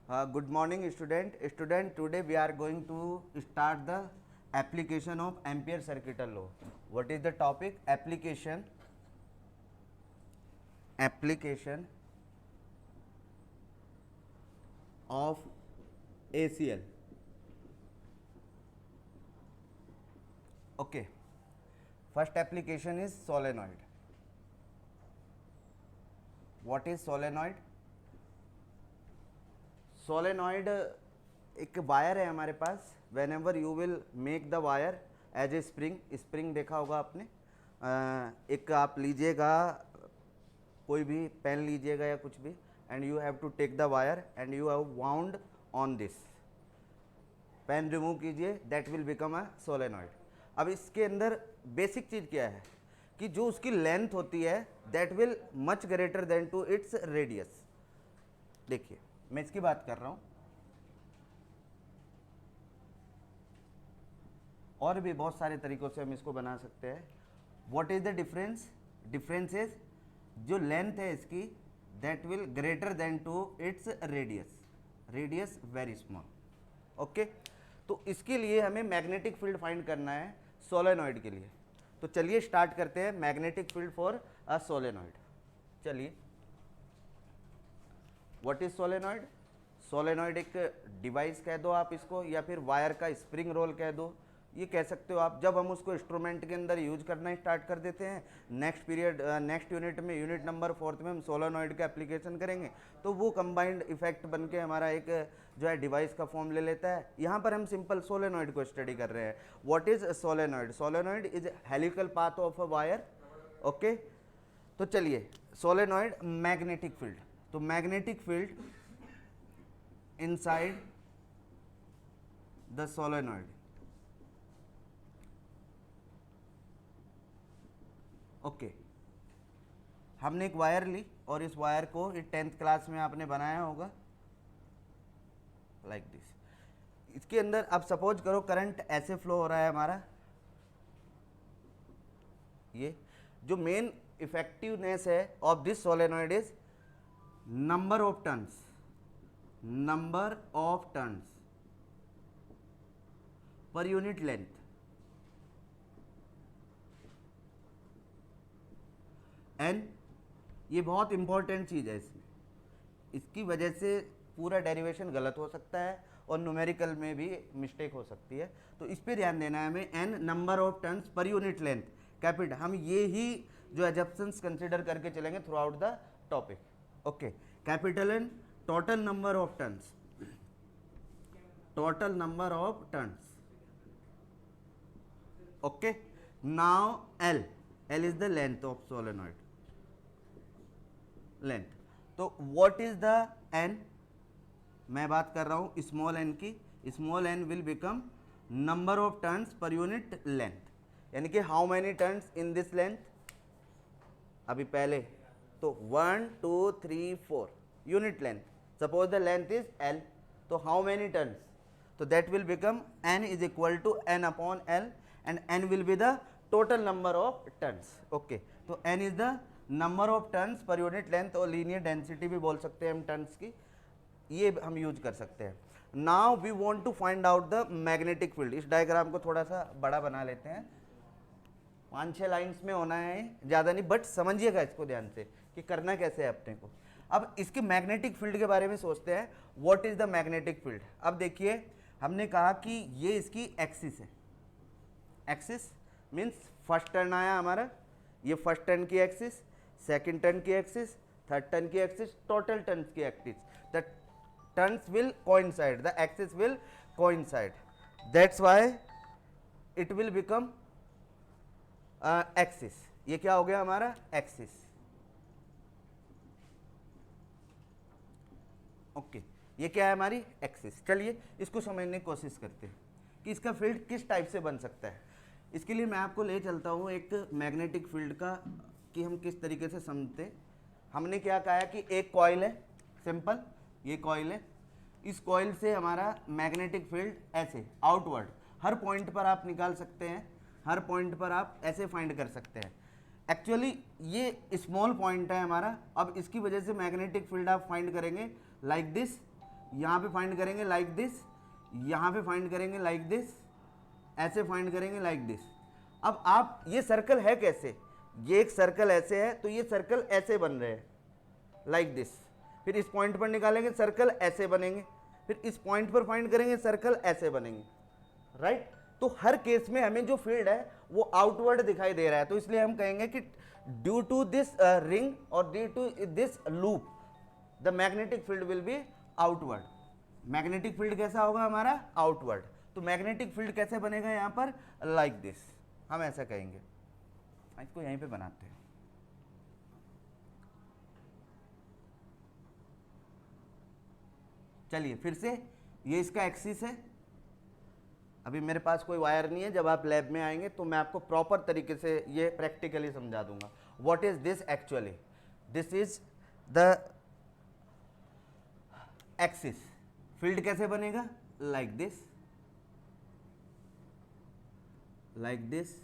Good morning, student. Today we are going to start the application of Ampere circuital law. What is the topic? Application of ACL. Okay. First application is solenoid. What is solenoid? Solenoid एक wire है हमारे पास. Whenever you will make the wire as a spring देखा होगा आपने. एक आप लीजिएगा, कोई भी पेन लीजिएगा या कुछ भी, and you have to take the wire and you have wound on this. Pen remove कीजिए, that will become a solenoid. अब इसके अंदर बेसिक चीज़ क्या है कि जो उसकी लेंथ होती है that will much greater than to its radius. देखिए मैं इसकी बात कर रहा हूं, और भी बहुत सारे तरीकों से हम इसको बना सकते हैं. What is the difference? Difference is जो लेंथ है इसकी that will greater than to its radius very small. Okay, तो इसके लिए हमें मैग्नेटिक फील्ड फाइंड करना है सोलेनॉइड के लिए. तो चलिए स्टार्ट करते हैं magnetic field for a solenoid. चलिए, व्हाट इज सोलेनॉइड? सोलेनॉइड एक डिवाइस कह दो आप इसको, या फिर वायर का स्प्रिंग रोल कह दो, ये कह सकते हो आप. जब हम उसको इंस्ट्रूमेंट के अंदर यूज करना स्टार्ट कर देते हैं, नेक्स्ट यूनिट में, यूनिट नंबर 4 में हम सोलेनॉइड का एप्लीकेशन करेंगे, तो वो कंबाइंड इफेक्ट बन के हमारा एक जो है डिवाइस का फॉर्म ले लेता है. यहाँ पर हम सिंपल सोलेनॉइड को स्टडी कर रहे हैं. What is solenoid? Solenoid is helical path of a wire. Okay, तो चलिए, सोलेनॉइड मैग्नेटिक फील्ड. तो magnetic field inside the solenoid. Okay, हमने एक वायर ली और इस वायर को 10th क्लास में आपने बनाया होगा लाइक दिस. इसके अंदर अब सपोज करो करंट ऐसे फ्लो हो रहा है हमारा. ये जो मेन इफेक्टिवनेस है of this solenoid is number of turns per unit length. N ये बहुत इंपॉर्टेंट चीज़ है इसमें. इसकी वजह से पूरा डेरिवेशन गलत हो सकता है और न्यूमेरिकल में भी मिस्टेक हो सकती है. तो इस पे ध्यान देना है हमें. N number of turns per unit length capital. हम ये ही जो एजप्शंस कंसिडर करके चलेंगे throughout the topic. Okay, capital N total number of turns. Okay, now L is the length of solenoid. Length. तो व्हाट इज द एन? मैं बात कर रहा हूं स्मॉल एन की. Small n will become number of turns per unit length, यानी कि how many turns in this length. अभी पहले तो 1 2 3 4 unit length. Suppose the length is L, तो हाउ मैनी टर्न्स? तो that will become N is equal to N upon L, and N will be the total number of turns. Okay, तो N is the number of turns per unit length, और linear density भी बोल सकते हैं हम turns की. ये हम यूज कर सकते हैं. Now we want to find out the magnetic field. इस डायग्राम को थोड़ा सा बड़ा बना लेते हैं. 5-6 लाइन्स में होना है, ज़्यादा नहीं, बट समझिएगा इसको ध्यान से कि करना कैसे है अपने को. अब इसके मैग्नेटिक फील्ड के बारे में सोचते हैं. What is the magnetic field? अब देखिए, हमने कहा कि ये इसकी एक्सिस है. एक्सिस मीन्स फर्स्ट टर्न आया हमारा, ये फर्स्ट टर्न की एक्सिस, सेकंड टर्न की एक्सिस, थर्ड टर्न की एक्सिस, टोटल टर्न्स की axis. The turns will coincide, the axis will coincide. That's why it will become axis. ये क्या हो गया हमारा? एक्सिस. ओके, ये क्या है हमारी? एक्सिस. चलिए इसको समझने की कोशिश करते हैं कि इसका फील्ड किस टाइप से बन सकता है. इसके लिए मैं आपको ले चलता हूँ एक मैग्नेटिक फील्ड का, कि हम किस तरीके से समझते. हमने क्या कहा है कि एक कॉइल है, सिंपल, ये कॉइल है. इस कॉइल से हमारा मैग्नेटिक फील्ड ऐसे आउटवर्ड हर पॉइंट पर आप निकाल सकते हैं, हर पॉइंट पर आप ऐसे फाइंड कर सकते हैं. एक्चुअली ये स्मॉल पॉइंट है हमारा. अब इसकी वजह से मैग्नेटिक फील्ड आप फाइंड करेंगे लाइक दिस. यहाँ पे फाइंड करेंगे लाइक दिस, यहाँ पे फाइंड करेंगे लाइक दिस, ऐसे फाइंड करेंगे लाइक दिस। अब आप ये सर्कल है कैसे, ये एक सर्कल ऐसे है तो ये सर्कल ऐसे बन रहे हैं लाइक दिस, फिर इस पॉइंट पर निकालेंगे सर्कल ऐसे बनेंगे, फिर इस पॉइंट पर फाइंड करेंगे सर्कल ऐसे बनेंगे, राइट। तो हर केस में हमें जो फील्ड है वो आउटवर्ड दिखाई दे रहा है, तो इसलिए हम कहेंगे कि ड्यू टू दिस रिंग और due to this loop the magnetic field will be outward. Magnetic field कैसा होगा हमारा, आउटवर्ड। तो मैग्नेटिक फील्ड कैसे बनेगा यहाँ पर, लाइक दिस, हम ऐसा कहेंगे। इसको यहीं पे बनाते हैं। चलिए फिर से, ये इसका एक्सिस है। अभी मेरे पास कोई वायर नहीं है, जब आप लैब में आएंगे तो मैं आपको प्रॉपर तरीके से ये प्रैक्टिकली समझा दूंगा। What is this actually, this is the axis. Field कैसे बनेगा, like this, like this.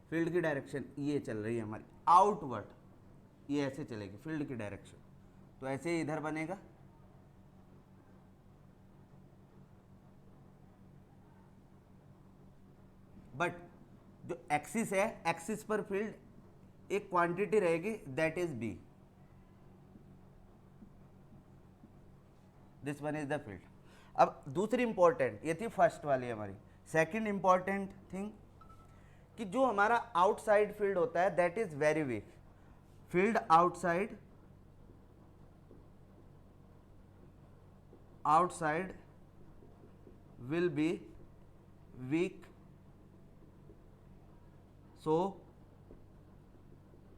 Field की डायरेक्शन ये चल रही है हमारी आउटवर्ड, ये ऐसे चलेगी फील्ड की डायरेक्शन, तो ऐसे ही इधर बनेगा। बट जो एक्सिस है, एक्सिस पर फील्ड एक क्वांटिटी रहेगी, that is B, this one is the field. अब दूसरी इंपॉर्टेंट, ये थी फर्स्ट वाली हमारी। सेकंड इंपॉर्टेंट थिंग कि जो हमारा आउटसाइड फील्ड होता है that is very weak. Field outside, outside will be weak, so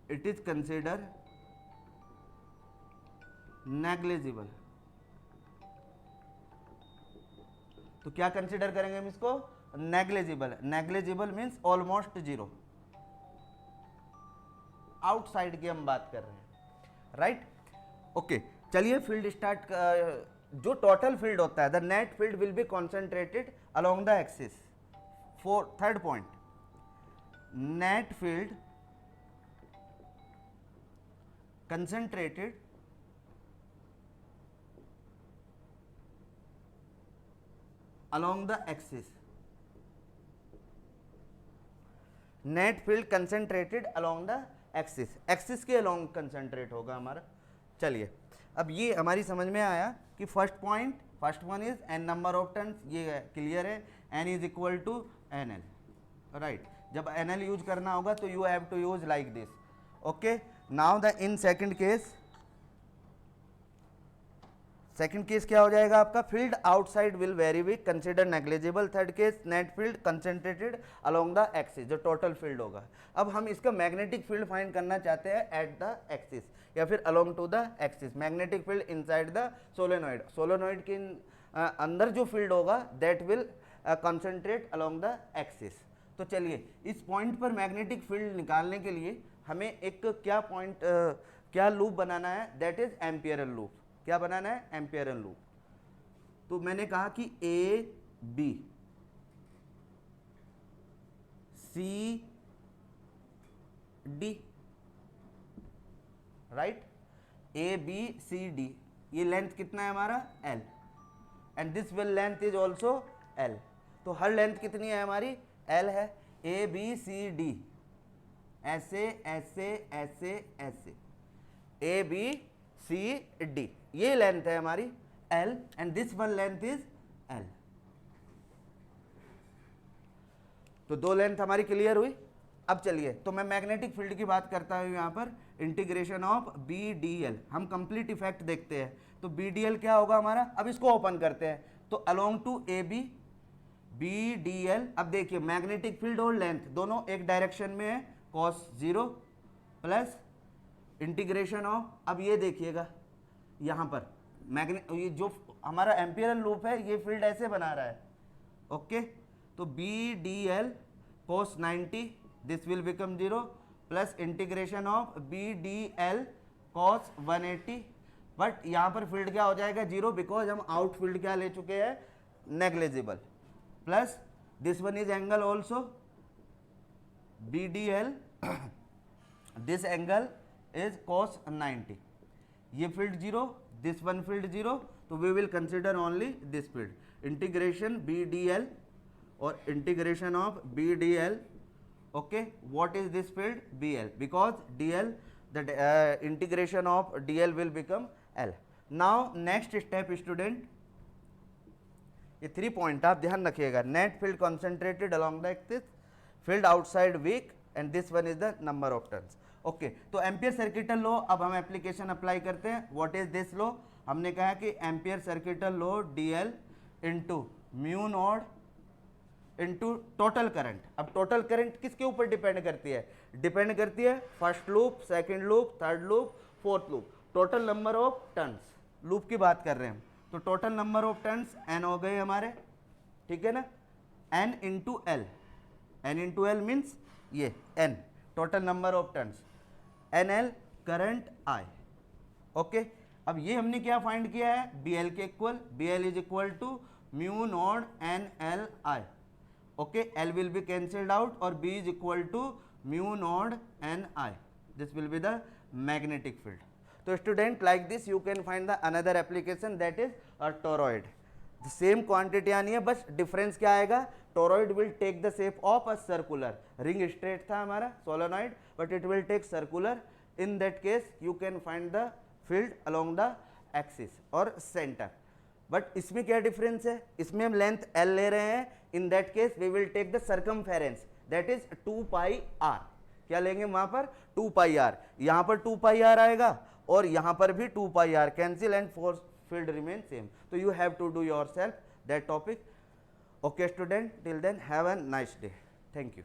it is considered negligible। तो क्या कंसिडर करेंगे हम इसको, negligible. Negligible means almost zero, outside की हम बात कर रहे हैं, राइट। ओके, चलिए फील्ड स्टार्ट। जो टोटल फील्ड होता है, the net field will be concentrated along the axis. Third point, net field concentrated along the axis। Net field concentrated along the axis, axis के अलोंग कंसेंट्रेट होगा हमारा। चलिए अब ये हमारी समझ में आया कि first point, first one is n number of turns, ये क्लियर है। N is equal to n L, right. जब एन एल यूज करना होगा तो you have to use like this. Okay, now the in second case, second case क्या हो जाएगा आपका, field outside will very weak, consider negligible. Third case, net field concentrated along the axis, जो total field होगा। अब हम इसका magnetic field find करना चाहते हैं एट द एक्सिस या फिर along to the axis. Magnetic field inside the solenoid, solenoid के अंदर जो फील्ड होगा that will concentrate along the axis. तो चलिए इस पॉइंट पर मैग्नेटिक फील्ड निकालने के लिए हमें एक क्या पॉइंट, क्या लूप बनाना है, दैट इज एम्पियरल लूप। क्या बनाना है, एम्पियरल लूप। तो मैंने कहा कि A B C D, right, A B C D, ये लेंथ कितना है हमारा, L, and this will length is also L. तो हर लेंथ कितनी है हमारी, एल है। ए बी सी डी, ऐसे ऐसे ऐसे ऐसे, ए बी सी डी, ये लेंथ है हमारी L, and this one length is L. तो दो लेंथ हमारी क्लियर हुई। अब चलिए, तो मैं मैग्नेटिक फील्ड की बात करता हूं यहां पर, integration of B D L. हम कंप्लीट इफेक्ट देखते हैं। तो बी डी एल क्या होगा हमारा, अब इसको ओपन करते हैं। तो along to A B B D L, अब देखिए मैग्नेटिक फील्ड और लेंथ दोनों एक डायरेक्शन में है, cos zero plus integration of, अब ये देखिएगा यहाँ पर ये जो हमारा एम्पियरल लूप है ये फील्ड ऐसे बना रहा है। ओके, तो B D L cos 90, this will become zero, plus integration of B D L cos 180। But यहाँ पर फील्ड क्या हो जाएगा, जीरो, बिकॉज हम आउट फील्ड क्या ले चुके हैं, negligible. Plus this one is angle also B D L, this angle is cos 90। ये field zero, this one field zero, तो we will consider only this field integration B D L और integration of B D L. Okay, what is this field? BL, because DL, the integration of DL will become L. Now next step student, ये 3 point आप ध्यान रखिएगा. Net field concentrated along the axis, field outside weak, and this one is the number of turns. Okay, तो Ampere circuital law अब हम application apply करते हैं. What is this law? हमने कहा कि Ampere circuital law DL into mu naught into total current. अब total current किसके ऊपर डिपेंड करती है? डिपेंड करती है first loop, second loop, third loop, fourth loop. Total number of turns loop की बात कर रहे हैं हम, तो total number of turns n हो गए हमारे, ठीक है ना. n into L, n into L means ये n total number of turns, NL current I. ओके, अब ये हमने क्या फाइंड किया है? BL के equal, BL is equal to mu naught NLI. Okay, L will be cancelled out or B is equal to mu nod NI. This will be the magnetic field. So student, like this you can find the another application, that is a toroid. The same quantity आनी है, बस difference क्या आएगा? Toroid will take the shape of a circular. Ring straight था हमारा solenoid, but it will take circular. In that case you can find the field along the axis or center. But इसमें क्या difference है? इसमें हम length L ले रहे हैं. In that case we will take the circumference, that is 2 pi r. क्या लेंगे वहां पर? 2 पाई r. यहां पर 2 पाई r आएगा और यहां पर भी 2 pi r. Cancel and force field remain same. तो you have to do yourself that topic. Okay student, till then have a nice day. Thank you.